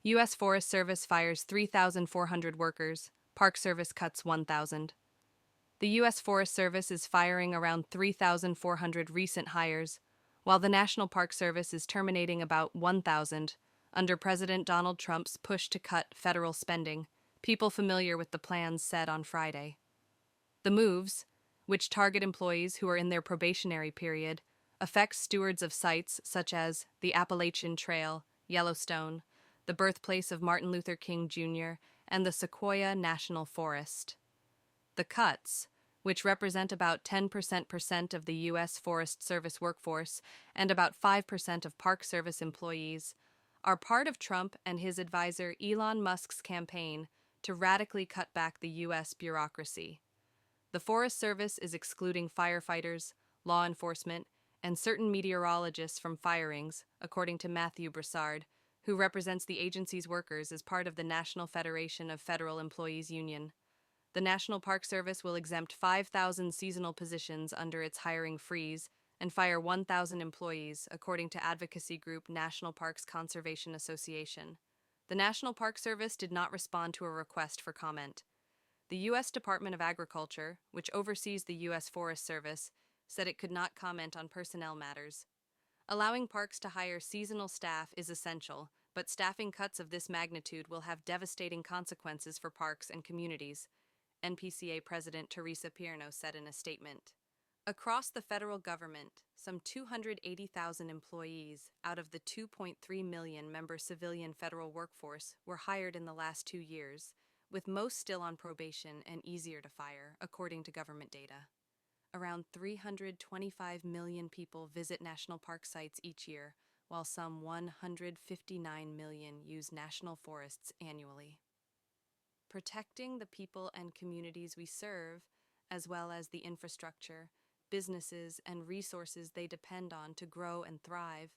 U.S. Forest Service fires 3,400 workers. Park Service cuts 1,000. The U.S. Forest Service is firing around 3,400 recent hires, while the National Park Service is terminating about 1,000 under President Donald Trump's push to cut federal spending, people familiar with the plans said on Friday. The moves, which target employees who are in their probationary period, affect stewards of sites such as the Appalachian Trail, Yellowstone, the birthplace of Martin Luther King Jr., and the Sequoia National Forest. The cuts, which represent about 10% of the U.S. Forest Service workforce and about 5% of Park Service employees, are part of Trump and his advisor Elon Musk's campaign to radically cut back the U.S. bureaucracy. The Forest Service is excluding firefighters, law enforcement, and certain meteorologists from firings, according to Matthew Broussard, who represents the agency's workers as part of the National Federation of Federal Employees Union. The National Park Service will exempt 5,000 seasonal positions under its hiring freeze and fire 1,000 employees, according to advocacy group National Parks Conservation Association. The National Park Service did not respond to a request for comment. The U.S. Department of Agriculture, which oversees the U.S. Forest Service, said it could not comment on personnel matters. Allowing parks to hire seasonal staff is essential, but staffing cuts of this magnitude will have devastating consequences for parks and communities, NPCA President Teresa Pierno said in a statement. Across the federal government, some 280,000 employees out of the 2.3 million member civilian federal workforce were hired in the last 2 years, with most still on probation and easier to fire, according to government data. Around 325 million people visit national park sites each year, while some 159 million use national forests annually. Protecting the people and communities we serve, as well as the infrastructure, businesses, and resources they depend on to grow and thrive,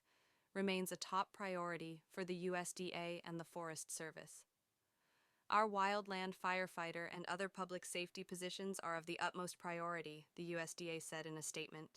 remains a top priority for the USDA and the Forest Service. Our wildland firefighter and other public safety positions are of the utmost priority, the USDA said in a statement.